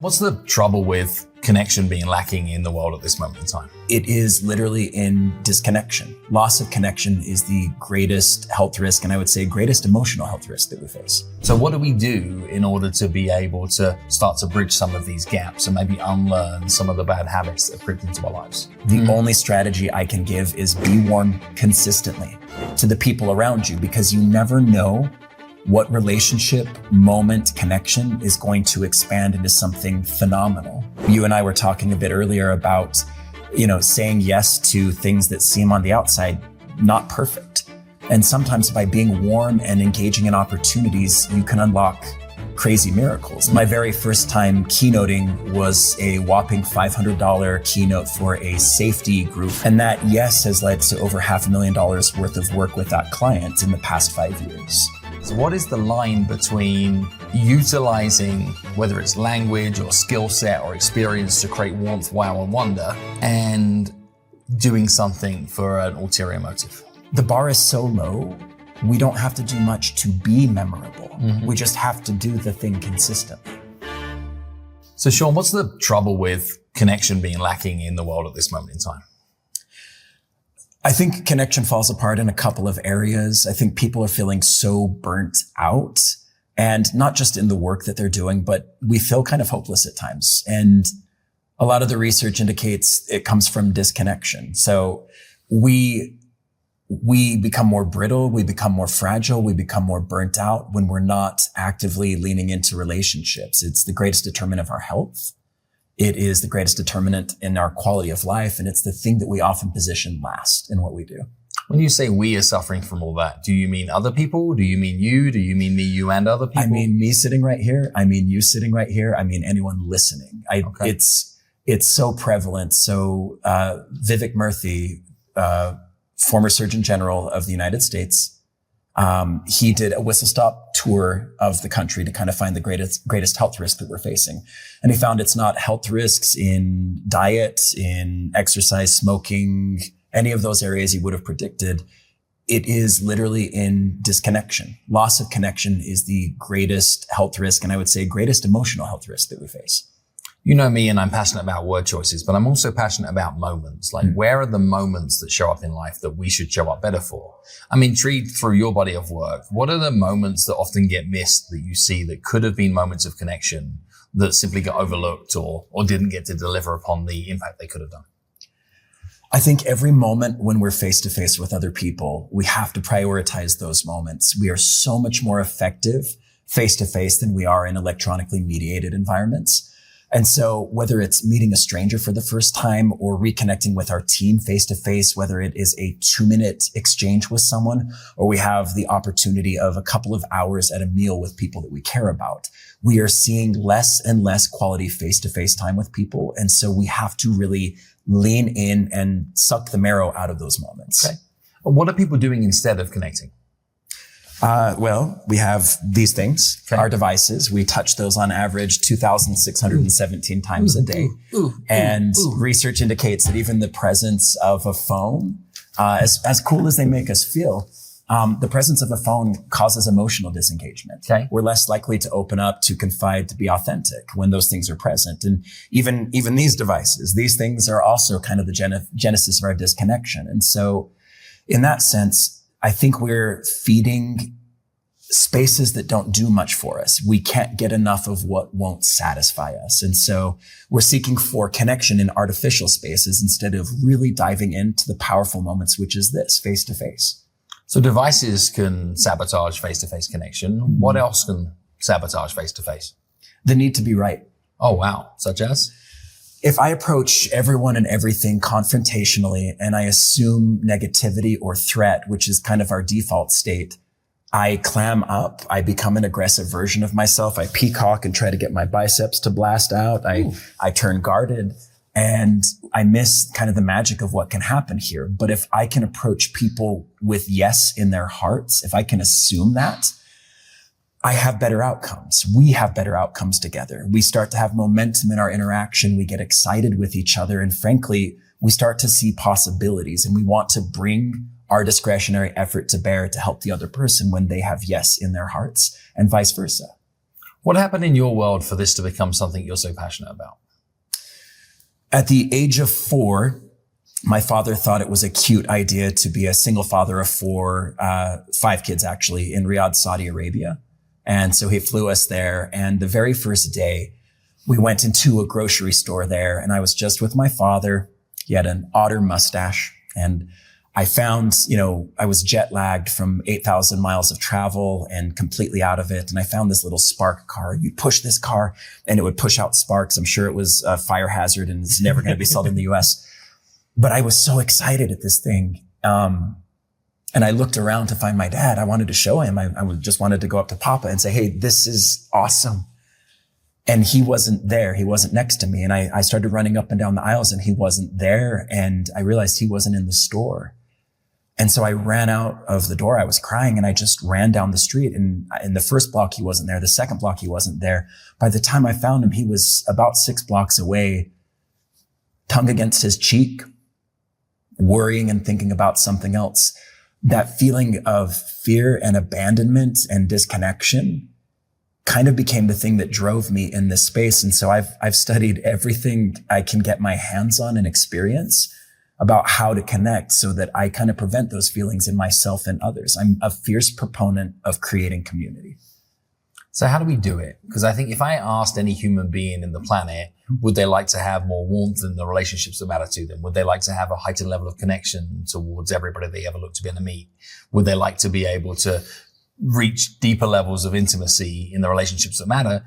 What's the trouble with connection being lacking in the world at this moment in time? It is literally in disconnection. Loss of connection is the greatest health risk, and I would say greatest emotional health risk that we face. So what do we do in order to be able to start to bridge some of these gaps and maybe unlearn some of the bad habits that have creeped into our lives? The only strategy I can give is be warm consistently to the people around you, because you never know what relationship, moment, connection is going to expand into something phenomenal. You and I were talking a bit earlier about, saying yes to things that seem on the outside not perfect. And sometimes by being warm and engaging in opportunities, you can unlock crazy miracles. My very first time keynoting was a whopping $500 keynote for a safety group. And that yes has led to over $500,000 worth of work with that client in the past 5 years. So what is the line between utilizing, whether it's language or skill set or experience to create warmth, wow, and wonder, and doing something for an ulterior motive? The bar is so low, we don't have to do much to be memorable. We just have to do the thing consistently. So Sean, what's the trouble with connection being lacking in the world at this moment in time? I think connection falls apart in a couple of areas. I think people are feeling so burnt out, and not just in the work that they're doing, but we feel kind of hopeless at times. And a lot of the research indicates it comes from disconnection. So we become more brittle, we become more fragile, we become more burnt out when we're not actively leaning into relationships. It's the greatest determinant of our health. It is the greatest determinant in our quality of life, and it's the thing that we often position last in what we do. When you say we are suffering from all that, do you mean other people? Do you mean you? Do you mean me, you, and other people? I mean me sitting right here. I mean you sitting right here. I mean anyone listening. Okay. It's so prevalent. So Vivek Murthy, former Surgeon General of the United States, he did a whistle-stop tour of the country to kind of find the greatest health risk that we're facing. And he found it's not health risks in diet, in exercise, smoking, any of those areas he would have predicted. It is literally in disconnection. Loss of connection is the greatest health risk, and I would say greatest emotional health risk that we face. You know me, and I'm passionate about word choices, but I'm also passionate about moments. Like, where are the moments that show up in life that we should show up better for? I'm intrigued through your body of work. What are the moments that often get missed that you see that could have been moments of connection that simply got overlooked or didn't get to deliver upon the impact they could have done? I think every moment when we're face to face with other people, we have to prioritize those moments. We are so much more effective face to face than we are in electronically mediated environments. And so whether it's meeting a stranger for the first time or reconnecting with our team face to face, whether it is a 2-minute exchange with someone, or we have the opportunity of a couple of hours at a meal with people that we care about, we are seeing less and less quality face to face time with people. And so we have to really lean in and suck the marrow out of those moments. Okay. What are people doing instead of connecting? Well, we have these things, our devices. We touch those on average 2,617 times a day. And research indicates that even the presence of a phone, as cool as they make us feel, the presence of a phone causes emotional disengagement. Okay. We're less likely to open up, to confide, to be authentic when those things are present. And even these devices, these things are also kind of the genesis of our disconnection. And so in that sense, I think we're feeding spaces that don't do much for us. We can't get enough of what won't satisfy us. And so we're seeking for connection in artificial spaces instead of really diving into the powerful moments, which is this, face to face. So devices can sabotage face-to-face connection. What else can sabotage face-to-face? The need to be right. Oh, wow. Such as? If I approach everyone and everything confrontationally and I assume negativity or threat, which is kind of our default state, I clam up, I become an aggressive version of myself. I peacock and try to get my biceps to blast out. I turn guarded, and I miss kind of the magic of what can happen here. But if I can approach people with yes in their hearts, if I can assume that, I have better outcomes. We have better outcomes together. We start to have momentum in our interaction. We get excited with each other. And frankly, we start to see possibilities, and we want to bring our discretionary effort to bear to help the other person when they have yes in their hearts, and vice versa. What happened in your world for this to become something you're so passionate about? At the age of 4, my father thought it was a cute idea to be a single father of 5 kids actually, in Riyadh, Saudi Arabia. And so he flew us there. And the very first day, we went into a grocery store there, and I was just with my father. He had an otter mustache, and I found, I was jet lagged from 8,000 miles of travel and completely out of it. And I found this little spark car. You push this car and it would push out sparks. I'm sure it was a fire hazard and it's never going to be sold in the US. But I was so excited at this thing. And I looked around to find my dad. I wanted to show him. I just wanted to go up to Papa and say, hey, this is awesome. And he wasn't there. He wasn't next to me. And I started running up and down the aisles and he wasn't there. And I realized he wasn't in the store. And so I ran out of the door. I was crying and I just ran down the street. And in the first block, he wasn't there. The second block, he wasn't there. By the time I found him, he was about 6 blocks away, tongue against his cheek, worrying and thinking about something else. That feeling of fear and abandonment and disconnection kind of became the thing that drove me in this space. And so I've studied everything I can get my hands on and experience about how to connect so that I kind of prevent those feelings in myself and others. I'm a fierce proponent of creating community. So how do we do it? Because I think if I asked any human being in the planet, would they like to have more warmth in the relationships that matter to them? Would they like to have a heightened level of connection towards everybody they ever look to be able to meet? Would they like to be able to reach deeper levels of intimacy in the relationships that matter?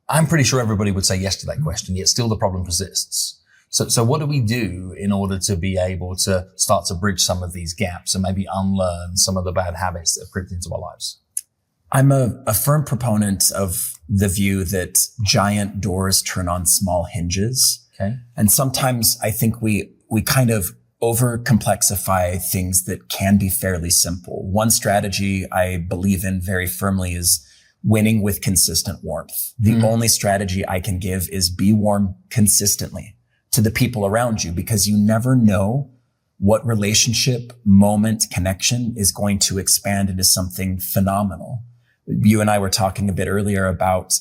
I'm pretty sure everybody would say yes to that question, yet still the problem persists. So what do we do in order to be able to start to bridge some of these gaps and maybe unlearn some of the bad habits that have crept into our lives? I'm a firm proponent of the view that giant doors turn on small hinges. Okay. And sometimes I think we kind of over complexify things that can be fairly simple. One strategy I believe in very firmly is winning with consistent warmth. The only strategy I can give is be warm consistently to the people around you, because you never know what relationship, moment, connection is going to expand into something phenomenal. You and I were talking a bit earlier about,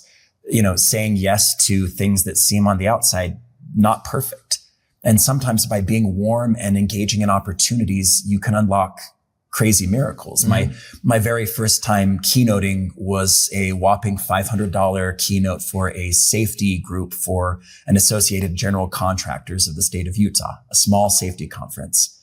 saying yes to things that seem on the outside not perfect. And sometimes by being warm and engaging in opportunities, you can unlock crazy miracles. My very first time keynoting was a whopping $500 keynote for a safety group for an Associated General Contractors of the state of Utah, a small safety conference.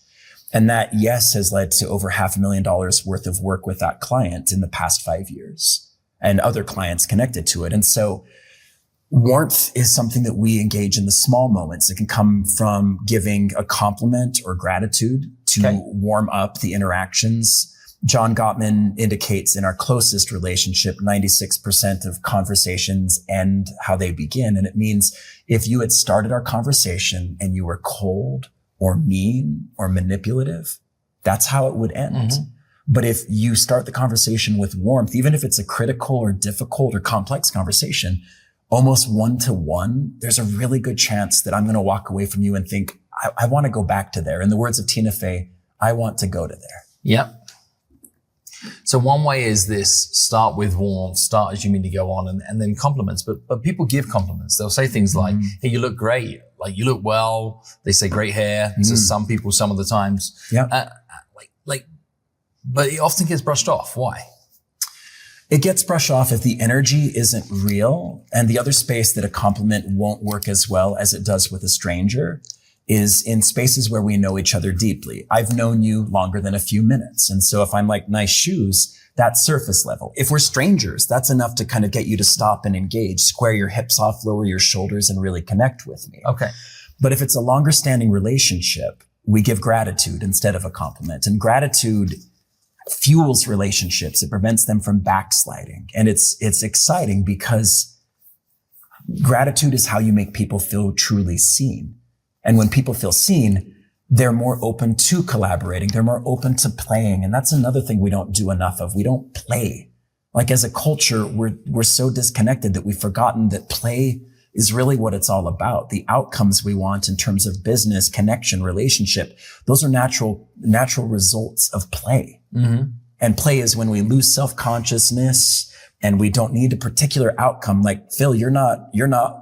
And that, yes, has led to over $500,000 worth of work with that client in the past 5 years and other clients connected to it. And so warmth is something that we engage in the small moments. It can come from giving a compliment or gratitude to warm up the interactions. John Gottman indicates in our closest relationship, 96% of conversations end how they begin. And it means if you had started our conversation and you were cold or mean or manipulative, that's how it would end. But if you start the conversation with warmth, even if it's a critical or difficult or complex conversation, almost 1-to-1, there's a really good chance that I'm going to walk away from you and think, I want to go back to there. In the words of Tina Fey, I want to go to there. Yep. So one way is this: start with warmth, start as you mean to go on, and then compliments. But people give compliments. They'll say things like, hey, you look great. Like, you look well. They say great hair to some people some of the times. Yeah. But it often gets brushed off. Why? It gets brushed off if the energy isn't real. And the other space that a compliment won't work as well as it does with a stranger is in spaces where we know each other deeply. I've known you longer than a few minutes. And so if I'm like, nice shoes, that's surface level. If we're strangers, that's enough to kind of get you to stop and engage, square your hips off, lower your shoulders, and really connect with me. Okay. But if it's a longer standing relationship, we give gratitude instead of a compliment. And gratitude fuels relationships. It prevents them from backsliding. And it's exciting because gratitude is how you make people feel truly seen. And when people feel seen, they're more open to collaborating. They're more open to playing. And that's another thing we don't do enough of. We don't play. Like, as a culture, we're so disconnected that we've forgotten that play is really what it's all about. The outcomes we want in terms of business, connection, relationship, those are natural results of play. And play is when we lose self-consciousness, And we don't need a particular outcome. Like, Phil, you're not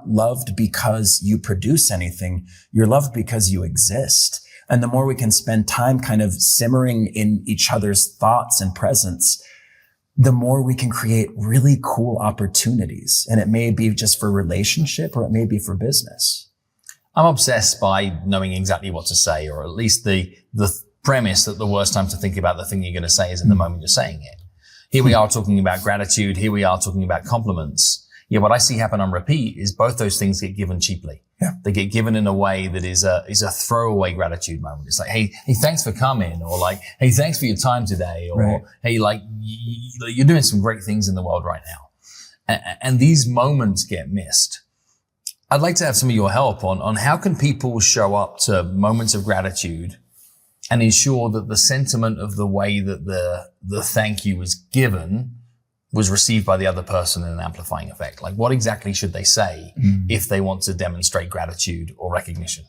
loved because you produce anything. You're loved because you exist. And the more we can spend time kind of simmering in each other's thoughts and presence, the more we can create really cool opportunities. And it may be just for relationship, or it may be for business. I'm obsessed by knowing exactly what to say, or at least the premise that the worst time to think about the thing you're going to say is in the moment you're saying it. Here we are talking about gratitude. Here we are talking about compliments. Yeah, what I see happen on repeat is both those things get given cheaply. Yeah. They get given in a way that is a throwaway gratitude moment. It's like, hey, thanks for coming, or like, hey, thanks for your time today, or right. hey, like, you're doing some great things in the world right now. And these moments get missed. I'd like to have some of your help on how can people show up to moments of gratitude and ensure that the sentiment of the way that the thank you was given was received by the other person in an amplifying effect. Like, what exactly should they say if they want to demonstrate gratitude or recognition?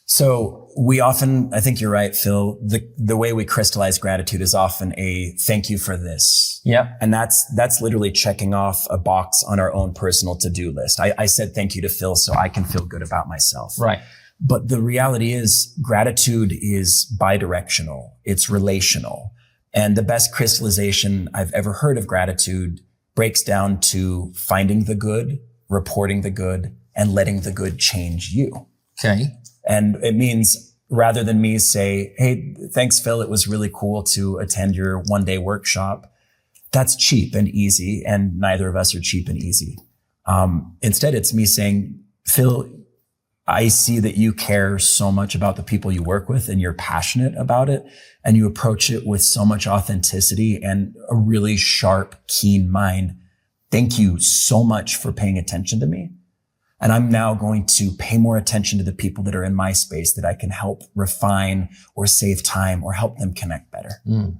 So we often, I think you're right, Phil, the way we crystallize gratitude is often a thank you for this. Yeah. And that's literally checking off a box on our own personal to-do list. I said thank you to Phil so I can feel good about myself. Right. But the reality is gratitude is bidirectional. It's relational. And the best crystallization I've ever heard of gratitude breaks down to finding the good, reporting the good, and letting the good change you. Okay. And it means, rather than me say, hey, thanks, Phil, it was really cool to attend your one-day workshop. That's cheap and easy. And neither of us are cheap and easy. Instead, it's me saying, Phil, I see that you care so much about the people you work with, and you're passionate about it, and you approach it with so much authenticity and a really sharp, keen mind. Thank you so much for paying attention to me. And I'm now going to pay more attention to the people that are in my space that I can help refine or save time or help them connect better. And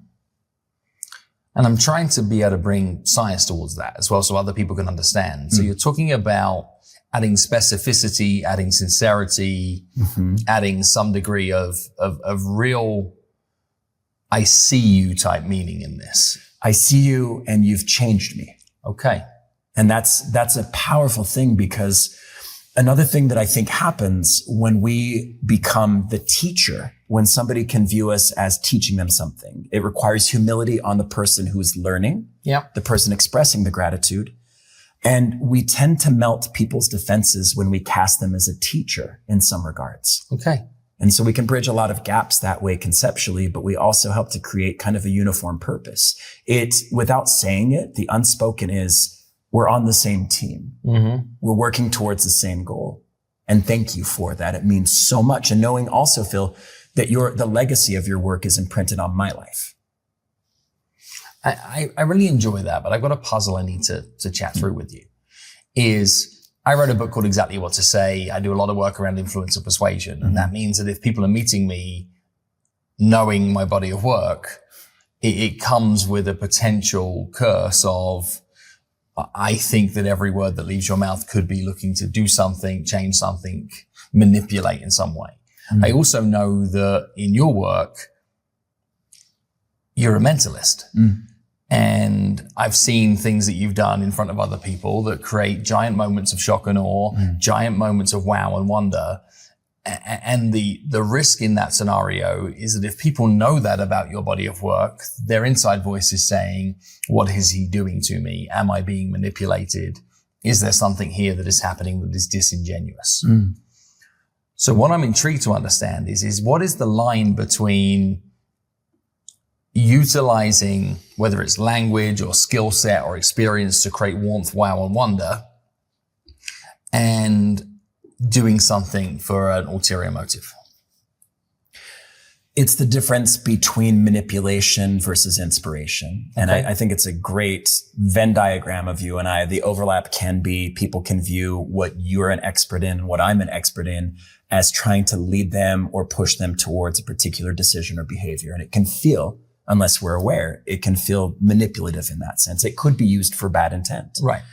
I'm trying to be able to bring science towards that as well, so other people can understand. So you're talking about adding specificity, adding sincerity, adding some degree of real, I see you type meaning in this. I see you and you've changed me. Okay. And that's a powerful thing, because another thing that I think happens when we become the teacher, when somebody can view us as teaching them something, it requires humility on the person who is learning, the person expressing the gratitude. And we tend to melt people's defenses when we cast them as a teacher in some regards. Okay. And so we can bridge a lot of gaps that way conceptually, but we also help to create kind of a uniform purpose. Without saying it, the unspoken is we're on the same team. We're working towards the same goal. And thank you for that. It means so much. And knowing also, Phil, that the legacy of your work is imprinted on my life. I really enjoy that, but I've got a puzzle I need to chat through with you. I wrote a book called Exactly What to Say. I do a lot of work around influence and persuasion. And that means that if people are meeting me knowing my body of work, it comes with a potential curse of, I think that every word that leaves your mouth could be looking to do something, change something, manipulate in some way. I also know that in your work, you're a mentalist. And I've seen things that you've done in front of other people that create giant moments of shock and awe, giant moments of wow and wonder. And the risk in that scenario is that if people know that about your body of work, their inside voice is saying, what is he doing to me? Am I being manipulated? Is there something here that is happening that is disingenuous? So what I'm intrigued to understand is what is the line between utilizing, whether it's language or skill set or experience to create warmth, wow, and wonder, and doing something for an ulterior motive? It's the difference between manipulation versus inspiration. And I think it's a great Venn diagram of you and I. The overlap can be people can view what you're an expert in and what I'm an expert in as trying to lead them or push them towards a particular decision or behavior. And it can feel, unless we're aware, it can feel manipulative in that sense. It could be used for bad intent. Right.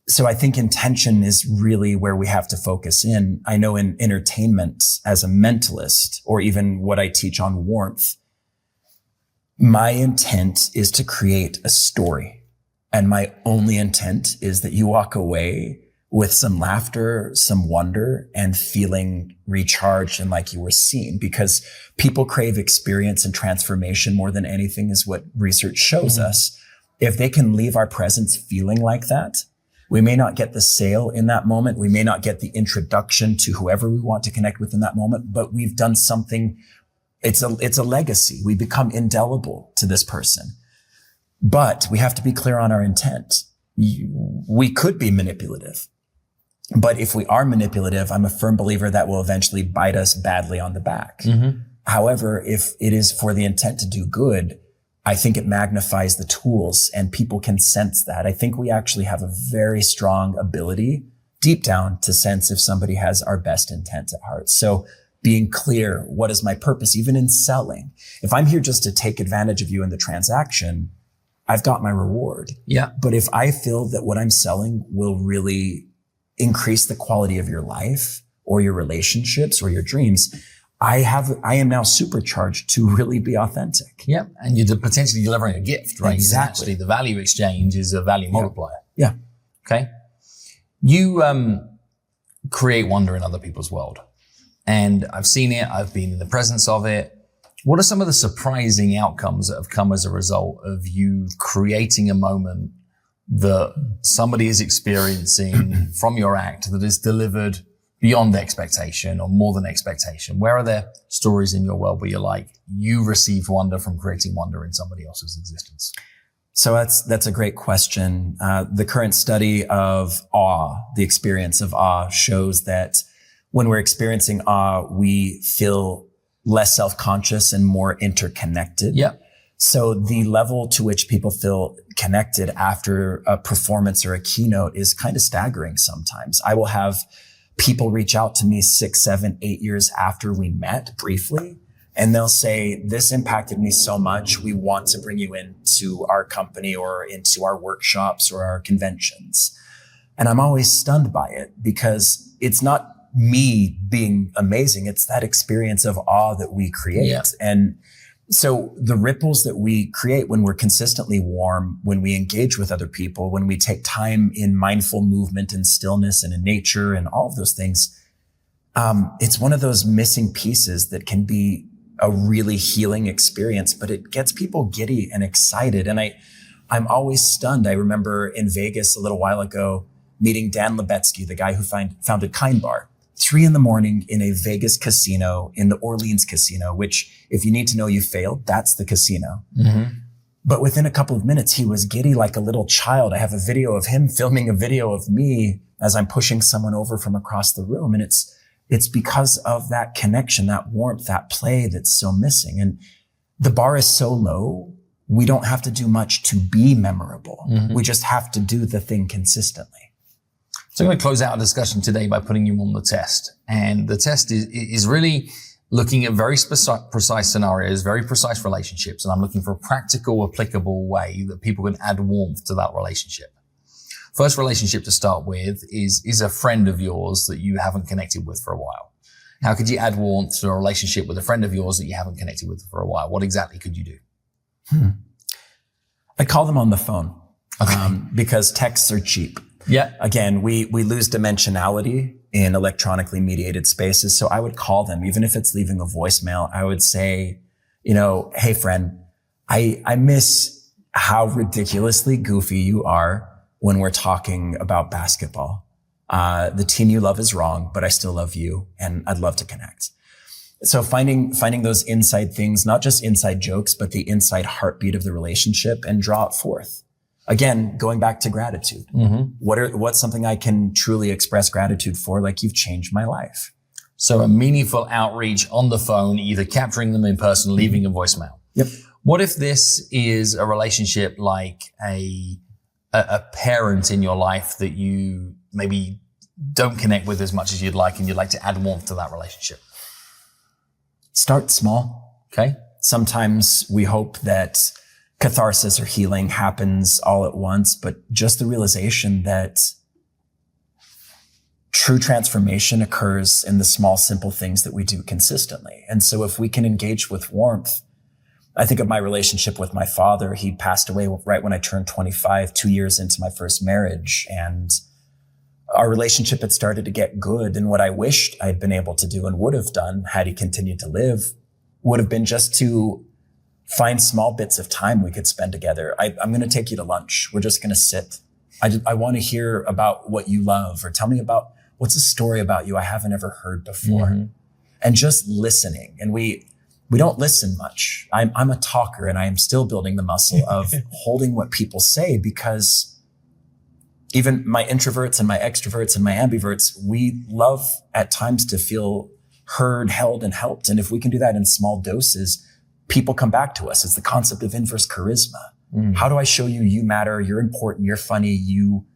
So I think intention is really where we have to focus in. I know in entertainment as a mentalist, or even what I teach on warmth, my intent is to create a story. And my only intent is that you walk away with some laughter, some wonder, and feeling recharged and like you were seen, because people crave experience and transformation more than anything, is what research shows us. If they can leave our presence feeling like that, we may not get the sale in that moment. We may not get the introduction to whoever we want to connect with in that moment, but we've done something. It's a legacy. We become indelible to this person. But we have to be clear on our intent. We could be manipulative. But if we are manipulative, I'm a firm believer that will eventually bite us badly on the back. However, if it is for the intent to do good, I think it magnifies the tools and people can sense that. I think we actually have a very strong ability deep down to sense if somebody has our best intent at heart. So being clear, what is my purpose, even in selling? If I'm here just to take advantage of you in the transaction, I've got my reward. Yeah. But if I feel that what I'm selling will really increase the quality of your life or your relationships or your dreams, I am now supercharged to really be authentic. Yeah. And you're potentially delivering a gift, right? Exactly. Actually, the value exchange is a value multiplier. Yeah. Okay. You create wonder in other people's world. And I've seen it. I've been in the presence of it. What are some of the surprising outcomes that have come as a result of you creating a moment that somebody is experiencing from your act that is delivered beyond expectation or more than expectation? Where are there stories in your world where you're like, you received wonder from creating wonder in somebody else's existence? So that's a great question. The current study of awe, the experience of awe, shows that when we're experiencing awe, we feel less self-conscious and more interconnected. Yeah. So the level to which people feel connected after a performance or a keynote is kind of staggering sometimes. I will have people reach out to me 6, 7, 8 years after we met briefly, and they'll say, this impacted me so much. We want to bring you into our company or into our workshops or our conventions. And I'm always stunned by it because it's not me being amazing. It's that experience of awe that we create. Yeah. And so the ripples that we create when we're consistently warm, when we engage with other people, when we take time in mindful movement and stillness and in nature and all of those things, it's one of those missing pieces that can be a really healing experience, but it gets people giddy and excited. And I'm always stunned. I remember in Vegas a little while ago meeting Dan Lebetsky, the guy who founded Kind Bar. 3 a.m. in a Vegas casino, in the Orleans casino, which if you need to know you failed, that's the casino. But within a couple of minutes, he was giddy like a little child. I have a video of him filming a video of me as I'm pushing someone over from across the room. And it's because of that connection, that warmth, that play that's so missing. And the bar is so low, we don't have to do much to be memorable. We just have to do the thing consistently. So I'm going to close out our discussion today by putting you on the test. And the test is really looking at very precise scenarios, very precise relationships. And I'm looking for a practical, applicable way that people can add warmth to that relationship. First relationship to start with is a friend of yours that you haven't connected with for a while. How could you add warmth to a relationship with a friend of yours that you haven't connected with for a while? What exactly could you do? I call them on the phone, because texts are cheap. Yeah. Again, we lose dimensionality in electronically mediated spaces. So I would call them, even if it's leaving a voicemail. I would say, hey friend, I miss how ridiculously goofy you are when we're talking about basketball. The team you love is wrong, but I still love you and I'd love to connect. So finding those inside things, not just inside jokes, but the inside heartbeat of the relationship, and draw it forth. Again, going back to gratitude. What's something I can truly express gratitude for? Like, you've changed my life. So a meaningful outreach on the phone, either capturing them in person, leaving a voicemail. Yep. What if this is a relationship like a parent in your life that you maybe don't connect with as much as you'd like, and you'd like to add warmth to that relationship? Start small. Okay. Sometimes we hope that catharsis or healing happens all at once, but just the realization that true transformation occurs in the small, simple things that we do consistently. And so if we can engage with warmth, I think of my relationship with my father. He passed away right when I turned 25, 2 years into my first marriage. And our relationship had started to get good. And what I wished I'd been able to do and would have done had he continued to live would have been just to find small bits of time we could spend together. I'm going to take you to lunch. We're just going to sit. I want to hear about what you love, or tell me about what's a story about you I haven't ever heard before. Mm-hmm. And just listening. And we don't listen much. I'm a talker, and I am still building the muscle of holding what people say, because even my introverts and my extroverts and my ambiverts, we love at times to feel heard, held, and helped. And if we can do that in small doses, people come back to us. It's the concept of inverse charisma. Mm. How do I show you you matter, you're important, you're funny, you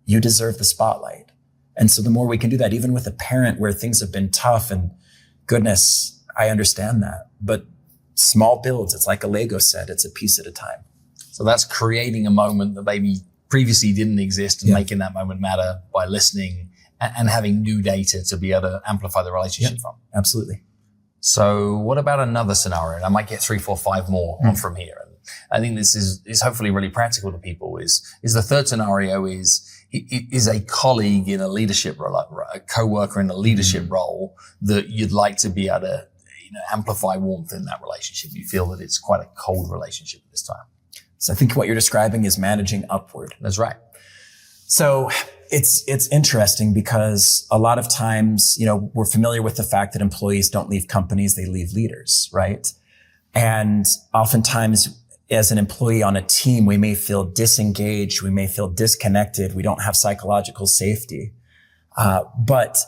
deserve the spotlight? And so the more we can do that, even with a parent where things have been tough, and goodness, I understand that. But small builds, it's like a Lego set. It's a piece at a time. So that's creating a moment that maybe previously didn't exist, and making that moment matter by listening and having new data to be able to amplify the relationship from. Absolutely. So what about another scenario? And I might get 3, 4, 5 more on from here. And I think this is hopefully really practical to people. Is the third scenario is a colleague in a leadership role, a co-worker in a leadership role that you'd like to be able to amplify warmth in that relationship. You feel that it's quite a cold relationship at this time. So I think what you're describing is managing upward. That's right. So it's interesting because a lot of times, we're familiar with the fact that employees don't leave companies, they leave leaders, right? And oftentimes as an employee on a team, we may feel disengaged, we may feel disconnected, we don't have psychological safety. But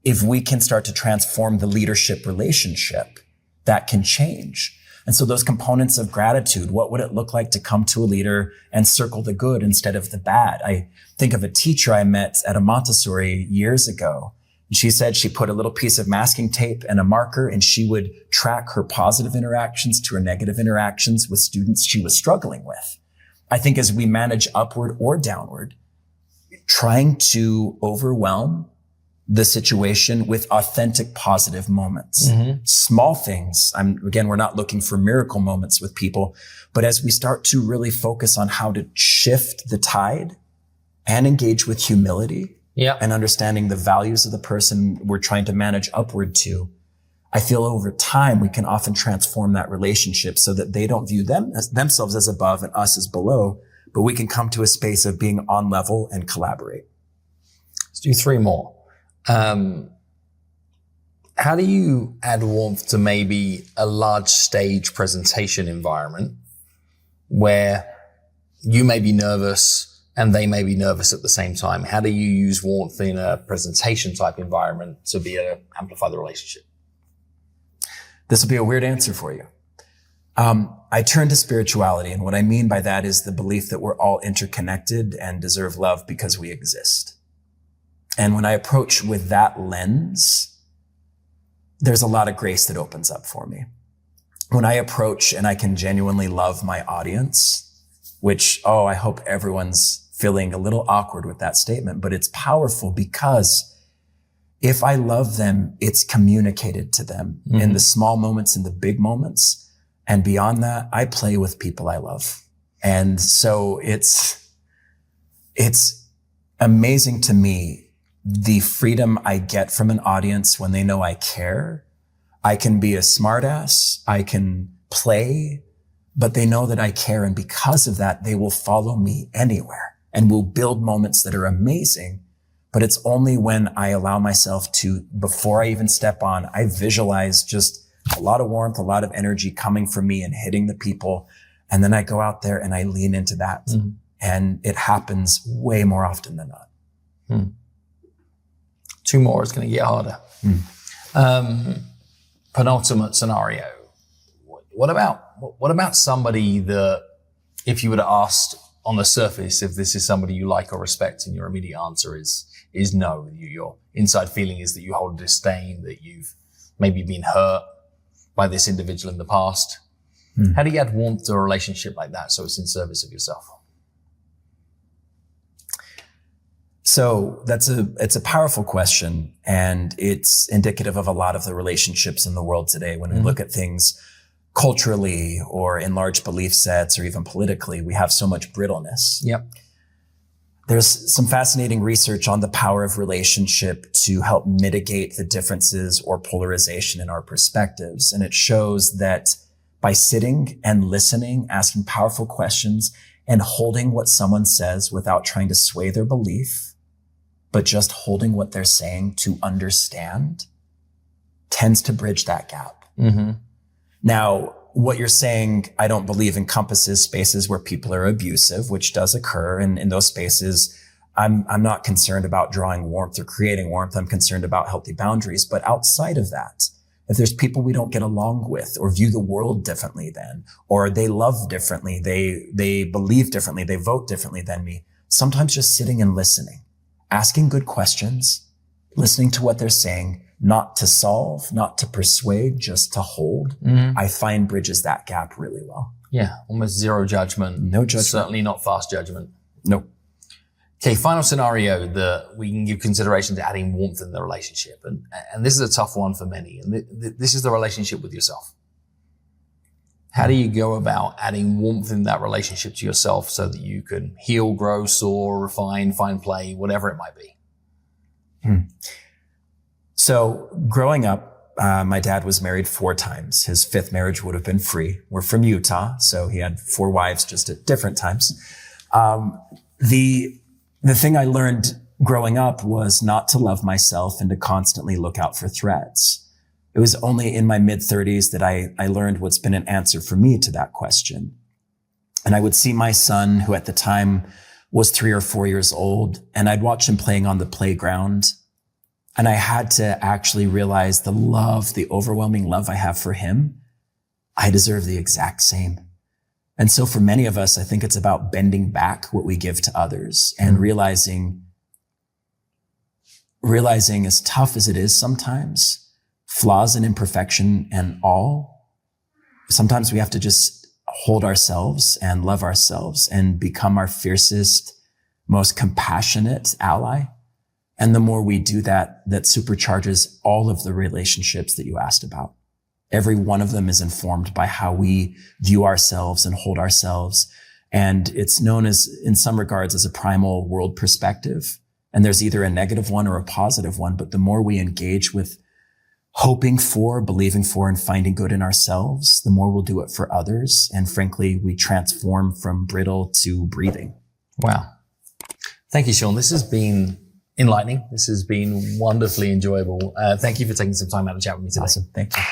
if we can start to transform the leadership relationship, that can change. And so those components of gratitude, what would it look like to come to a leader and circle the good instead of the bad? I think of a teacher I met at a Montessori years ago. And she said she put a little piece of masking tape and a marker, and she would track her positive interactions to her negative interactions with students she was struggling with. I think as we manage upward or downward, trying to overwhelm the situation with authentic positive moments. Mm-hmm. Small things. We're not looking for miracle moments with people, but as we start to really focus on how to shift the tide and engage with humility and understanding the values of the person we're trying to manage upward to, I feel over time we can often transform that relationship so that they don't view themselves as above and us as below, but we can come to a space of being on level and collaborate. Let's do 3 more. How do you add warmth to maybe a large stage presentation environment where you may be nervous and they may be nervous at the same time? How do you use warmth in a presentation type environment to be able to amplify the relationship? This will be a weird answer for you. I turn to spirituality, and what I mean by that is the belief that we're all interconnected and deserve love because we exist. And when I approach with that lens, there's a lot of grace that opens up for me. When I approach and I can genuinely love my audience, which, I hope everyone's feeling a little awkward with that statement, but it's powerful because if I love them, it's communicated to them in the small moments, in the big moments. And beyond that, I play with people I love. And so it's amazing to me the freedom I get from an audience when they know I care. I can be a smartass, I can play, but they know that I care. And because of that, they will follow me anywhere and will build moments that are amazing. But it's only when I allow myself to, before I even step on, I visualize just a lot of warmth, a lot of energy coming from me and hitting the people. And then I go out there and I lean into that. And it happens way more often than not. 2 more, it's going to get harder. Penultimate scenario. What about somebody that, if you were to ask on the surface if this is somebody you like or respect, and your immediate answer is no, your inside feeling is that you hold disdain, that you've maybe been hurt by this individual in the past. How do you add warmth to a relationship like that so it's in service of yourself? So it's a powerful question, and it's indicative of a lot of the relationships in the world today. When we look at things, culturally or in large belief sets or even politically, we have so much brittleness. Yep. There's some fascinating research on the power of relationship to help mitigate the differences or polarization in our perspectives. And it shows that by sitting and listening, asking powerful questions, and holding what someone says without trying to sway their belief, but just holding what they're saying to understand, tends to bridge that gap. Mm-hmm. Now, what you're saying, I don't believe encompasses spaces where people are abusive, which does occur. And in those spaces, I'm not concerned about drawing warmth or creating warmth. I'm concerned about healthy boundaries. But outside of that, if there's people we don't get along with or view the world differently than, or they love differently, they believe differently, they vote differently than me, sometimes just sitting and listening, asking good questions, listening to what they're saying, not to solve, not to persuade, just to hold, I find bridges that gap really well. Yeah, almost zero judgment. No judgment. Certainly not fast judgment. Nope. Okay, final scenario that we can give consideration to adding warmth in the relationship. And this is a tough one for many. And this is the relationship with yourself. How do you go about adding warmth in that relationship to yourself so that you can heal, grow, soar, refine, find play, whatever it might be? So growing up, my dad was married 4 times. His 5th marriage would have been free. We're from Utah, so he had 4 wives just at different times. The thing I learned growing up was not to love myself and to constantly look out for threats. It was only in my mid-30s that I learned what's been an answer for me to that question. And I would see my son, who at the time was 3 or 4 years old, and I'd watch him playing on the playground. And I had to actually realize the love, the overwhelming love I have for him. I deserve the exact same. And so for many of us, I think it's about bending back what we give to others and realizing as tough as it is sometimes, flaws and imperfection and all, sometimes we have to just hold ourselves and love ourselves and become our fiercest, most compassionate ally. And the more we do that, that supercharges all of the relationships that you asked about. Every one of them is informed by how we view ourselves and hold ourselves. And it's known as, in some regards, as a primal world perspective. And there's either a negative one or a positive one. But the more we engage with hoping for, believing for, and finding good in ourselves, the more we'll do it for others. And frankly, we transform from brittle to breathing. Wow. Thank you, Sean. This has been enlightening. This has been wonderfully enjoyable. Thank you for taking some time out to chat with me today. Awesome. Thank you.